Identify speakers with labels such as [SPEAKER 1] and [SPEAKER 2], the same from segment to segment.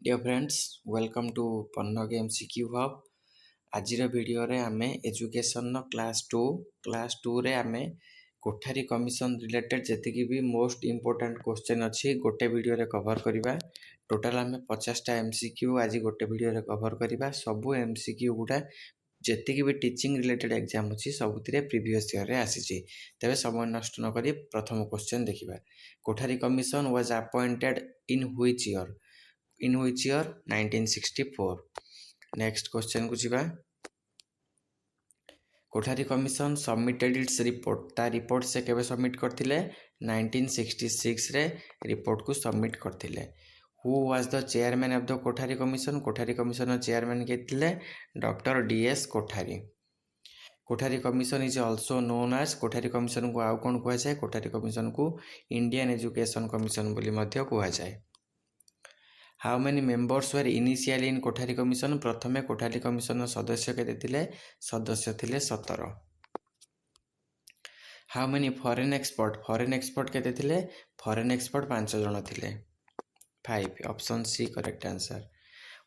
[SPEAKER 1] Dear friends, welcome to Pannag MCQ Hub. आजिर video रे आमे एजुकेशन क्लास 2 रे आमे कोठारी कमिशन रिलेटेड जेतिकी भी मोस्ट इम्पोर्टेंट क्वेश्चन अच्छी गोटे वीडियो रे कवर करिबा। टोटल आमे 50टा एमसीक्यू आज गोटे वीडियो रे कवर करिबा। सबु एमसीक्यू गुडा जेतिकी भी टीचिंग रिलेटेड एग्जाम अच्छी सबुतिरे प्रीवियस ईयर रे आसीची। तबे समय नष्ट न करी प्रथम क्वेश्चन देखिबा। Kothari commission was appointed in which year? In which year? 1964. Next question को जीवा। Kothari commission submitted its report ता रिपोर्ट से केबे सबमिट करथिले 1966 रे रिपोर्ट को सबमिट करथिले। Who was the chairman of the Kothari commission chairman के थिले doctor D S Kothari. Kothari commission is also known as Kothari commission को आउ कोन कुआ जाय कोठारी कमिशन को इंडियन एजुकेशन कमिशन बोली मध्य कुआ जाय। How many members were initially in Kothari commission? प्रथमे कोठारी कमिशन सदस्य केते थिले? सदस्य थिले 17। हाउ मेनी फॉरेन एक्सपर्ट केते थिले? फॉरेन एक्सपर्ट 5 जण थिले 5। Option C correct answer.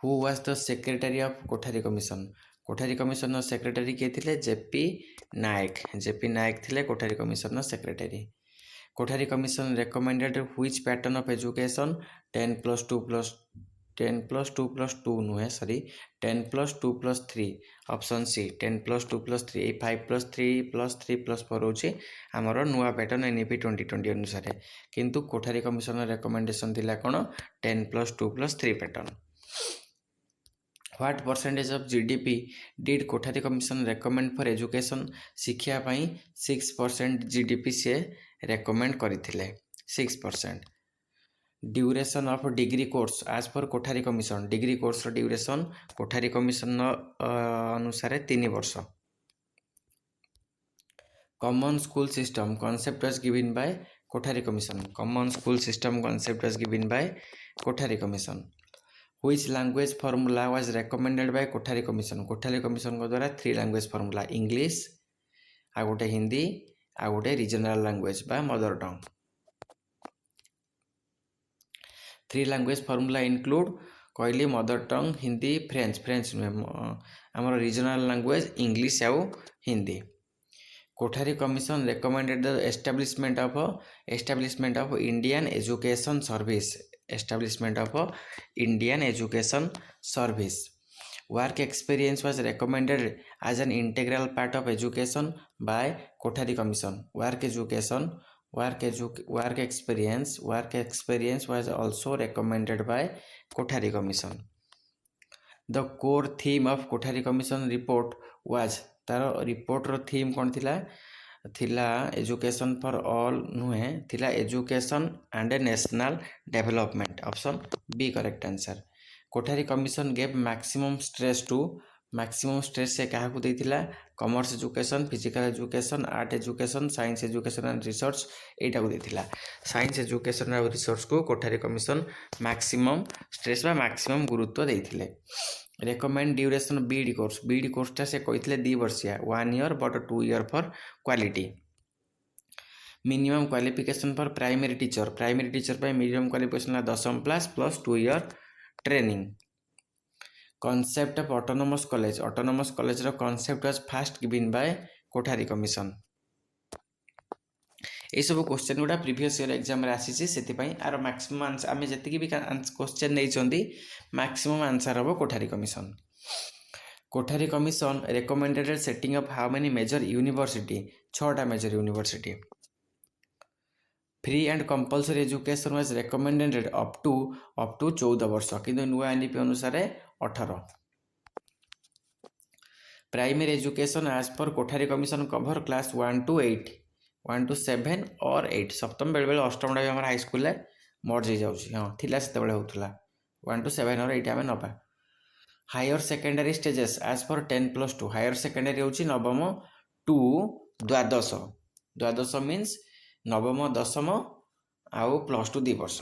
[SPEAKER 1] Who was the secretary of Kothari commission secretary के थिले? जेपी नायक थिले Kothari commission secretary. Kothari commission recommended which pattern of education? 10+2+2 option C 10+2+3 5+3+3+4 होची हमरो नुआ पैटर्न एनईपी 2020 अनुसार किंतु कोठारी कमिशन रेकमेंडेशन थिला कोन 10+2+3 pattern. What percentage of GDP did Kothari commission recommend for education? शिक्षा पाई 6% जीडीपी से रेकमेंड करथिले 6%। Duration of degree course as per Kothari commission degree course duration Kothari commission अनुसार 3 वर्ष। Common school system concept was given by Kothari commission Kothari commission. Which language formula was recommended by Kothari commission को द्वारा 3 language formula English आ गोटे हिंदी आ गोटे regional language बा mother tongue. 3 language formula include कहली mother tongue Hindi French आमर रीजनल लैंग्वेज इंग्लिश आउ Hindi. Kothari commission recommended the establishment of Indian education service. Work experience was recommended as an integral part of education by Kothari commission. Work experience was also recommended by Kothari Commission. The core theme of Kothari Commission report was तार report रो theme कौन थिला education for all नुहे थिला education and national development. Option B correct answer. Kothari commission gave maximum stress से क्या देथिला? Commerce education physical education art education science education and research एटा को देथिला। साइंस एजुकेशन और रिसर्च को कोठारी कमिशन मैक्सिमम स्ट्रेस बा मैक्सिमम गुरुत्व देथिले। रेकमेंड ड्यूरेशन बीडी कोर्सटा से कहते 2 वर्षिया 1 year but 2 year for quality. Minimum qualification for primary teacher पर minimum qualification 10th class plus 2 year training. Concept of autonomous college रो concept was first given by Kothari commission. ये सब क्वेश्चन गुड़ा previous year exam रे आसीची सेति पई are maximum answer आमे जति भी क्वेश्चन नै चंदी मैक्सिमम आंसर हबो Kothari commission. Kothari commission recommended setting of how many major university? 6टा major university. Free and compulsory education was recommended up to 14 वर्ष किंतु नुआ एनईपी अनुसार 18। Primary education as per Kothari commission cover class 1 to 7 और 8 सप्तम बेले बेले अष्टम भी आम हाई स्कूल मर्ज हो जाऊँगी हाँ थिला से होता 1 to 7 और 8 आम नवा। Higher secondary stages as per 10+2 higher secondary होची नवम टू द्वादश मीन्स नवम दशम आउ +2 2 वर्ष।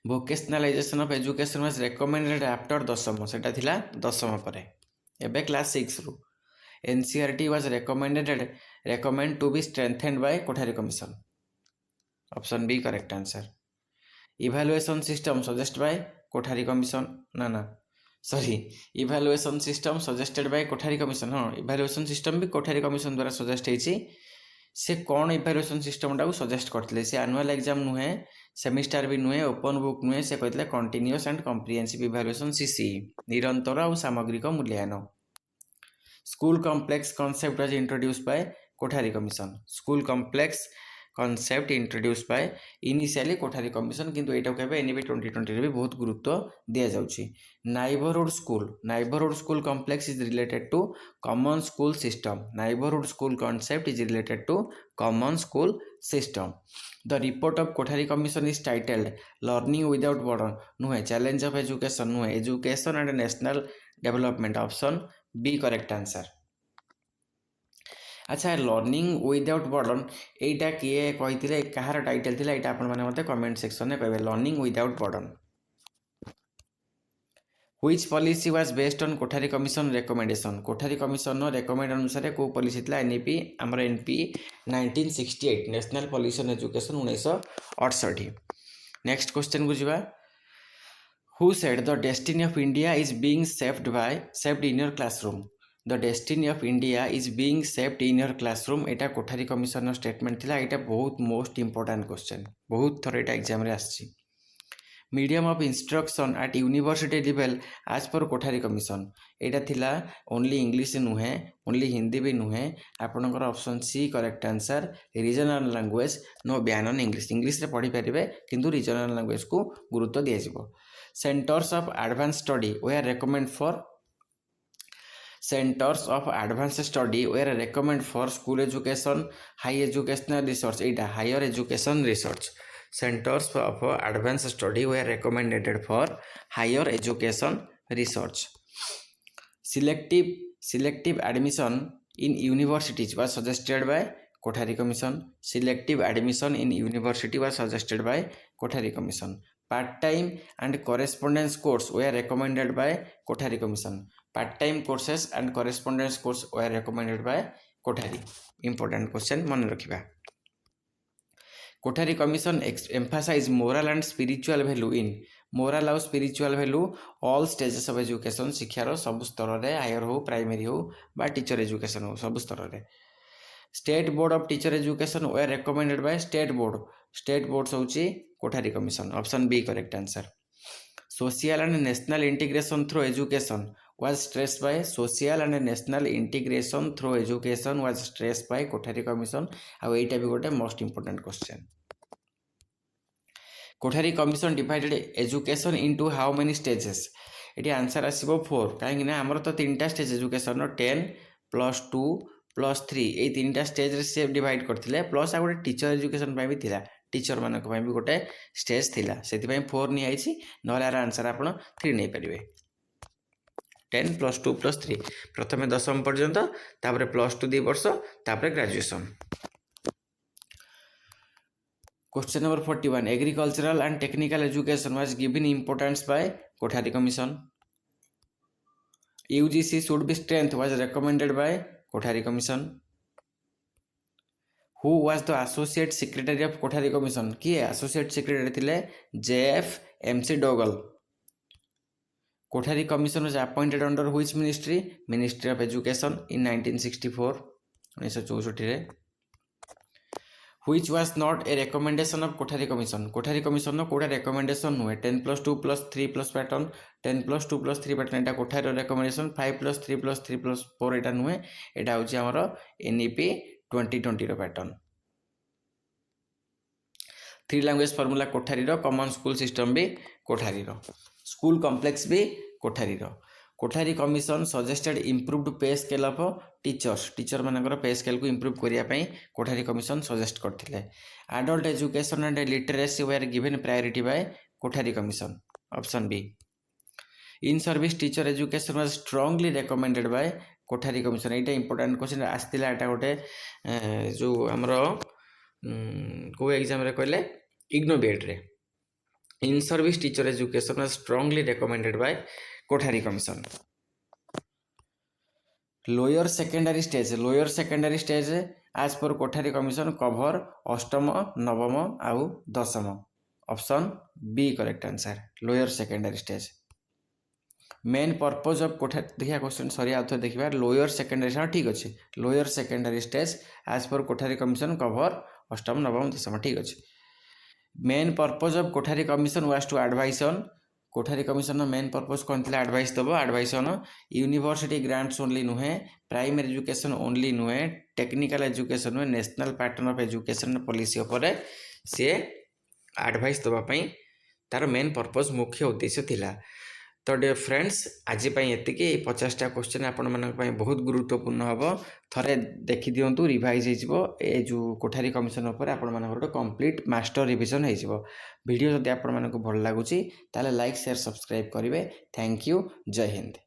[SPEAKER 1] Vocationalisation of education was recommended after दशम सेटा थिला दशम परे एबे क्लास 6 रु। NCERT was recommend to be strengthened by Kothari Commission. Option B correct answer. Evaluation system suggest by Kothari commission ना sorry evaluation system suggested by Kothari commission. हाँ evaluation system भी कोठारी कमिशन द्वारा सजेस्ट होती। से कौन इभालुएशन सिस्टम टाक suggest करते से annual exam नुहे सेमिस्टार भी नुहे ओपन बुक नुहे से कहते continuous and comprehensive evaluation CC निरंतर और सामग्रिक मूल्यांकन। School complex concept was introduce by Kothari commission. School complex concept introduce by initially Kothari commission किंतु एटा केबे एनईपी 2020 रे भी बहुत गुरुत्व दिया जाउची। Neighbourhood school complex is related to common school system. Neighbourhood school concept is related to common school system. The report of Kothari commission is titled learning without burden नुहे challenge of education नुहे education and national development option B correct answer. अच्छा learning without burden एटा किए कही कहार title थिला एटा आपण माने मते कमेंट सेक्शन में कहबे learning without burden. Which policy was based on Kothari commission recommendation. Kothari commission recommend अनुसार को पॉलिसी थिला एनईपी हमर NP 1968 national policy on education 1968। Next question को जिबा who said the destiny of India is being shaped in your classroom. The destiny of India is being shaped in your classroom Etah Kothari commission statement थिला। एटा बहुत most important question बहुत थर एटा exam रे आछि। Medium of instruction at university level as per Kothari commission एटा थिला only English नुहे only Hindi भी नुहे आपनकर option C correct answer. Regional language no ban on English रे पढ़ी परिबे किंतु रीजनल लैंग्वेज को गुरुत्व दिया जिवो। Centres of advance study way recommend for Centers of advanced study were recommend for school education, high educational research. Etah higher education research. Centers of advanced study were recommended for higher education research. Selective admission in universities was suggested by Kothari Commission. Selective admission in university was suggested by Kothari Commission. Part-time and correspondence course were recommended by Kothari Commission. Part-time courses and correspondence course were recommended by Kothari. Important question मन रखिबा। Kothari Commission emphasize moral and spiritual value in moral और spiritual value all stages of education शिक्षार सब स्तर रे higher हो primary हो बा teacher education हो सब स्तर रे। State board of teacher education were recommended by state board होची Kothari commission option B correct answer. Social and national integration through education was stressed by social and national integration through education was stressed by Kothari commission. आ एटा भी गोटे most important question. Kothari commission divided education into how many stages. एटी answer आसीबो 4 काहे ना हमर तो तीनटा स्टेज एजुकेशन 10 +2 +3 ए तीनटा स्टेज रे से डिवाइड करथिले प्लस आ गोटे टीचर एजुकेशन पय भी थिला टीचर मानक पय भी गोटे स्टेज थिला सेति पय 4 नि आइछि नहले आर आंसर आपण 3 नै परिबे। 10 +2 +3 प्रथमे 10म पर्यंत तापरे +2 2 वर्ष तापरे graduation. Question number 41 agricultural and technical education was given importance by Kothari commission. UGC should be strength was recommended by Kothari Commission. Who was the associate secretary of Kothari Commission? किए associate secretary थिले JF MC Dogal. Kothari Commission was appointed under which ministry? Ministry of Education in 1964 1964 रे। Which was not a recommendation of Kothari Commission? Kothari Commission no कोडा recommendation हुए 10 +2 +3 plus pattern 10 +2 +3 pattern एटा Kothari recommendation 5 +3 +3 +4 एटा नुहे एटा होची हमरो NEP 2020 रो पैटर्न। 3 language formula Kothari रो common school system भी कोठारी रो स्कूल कॉम्प्लेक्स भी कोठारी रो। Kothari commission suggested improved pay scale of teacher मानकर पे स्केल को इम्प्रूव करिया पई कोठारी कमिशन सजेस्ट करथिले। Adult education and literacy were given priority by Kothari commission option B. In service teacher education was strongly recommended by Kothari commission. एटा important question आस्तिला एटा गोटे जो हमरो को एग्जाम रे कहले इग्नो बीएड रे in service teacher education was strongly recommended by Kothari commission. Lower secondary stage as per Kothari commission cover अष्टम नवम आउ दशम option B correct answer lower secondary stage. Main purpose of Kothari देखिए क्वेश्चन सॉरी आउ थे देखिए लोअर सेकेंडरी हाँ ठीक अच्छे lower secondary stage as per Kothari commission cover अष्टम नवम दशम ठीक अच्छे। Main purpose of Kothari commission was to advise on Kothari commission main purpose कौन थी एडवाइस दब advise on university grants only नुहे प्राइमरी एजुकेशन ओनली नुहे टेक्निकल एजुकेशन नुहे national pattern of education policy उपर सी एडवाइस दवाई तार मेन पर्पज मुख्य उद्देश्य थिला। तो डियर फ्रेंड्स आज एतिकी 50टा क्वेश्चन आपण मानक बहुत गुरुत्वपूर्ण हम थे देखी दिंतु रिवाइज हो जो कोठारी कमिशन उपर आपण मानक कंप्लीट मास्टर रिविजन हो वीडियो जदि आपण मानक भल लगुच ताले लाइक शेयर सब्सक्राइब करेंगे। थैंक यू जय हिंद।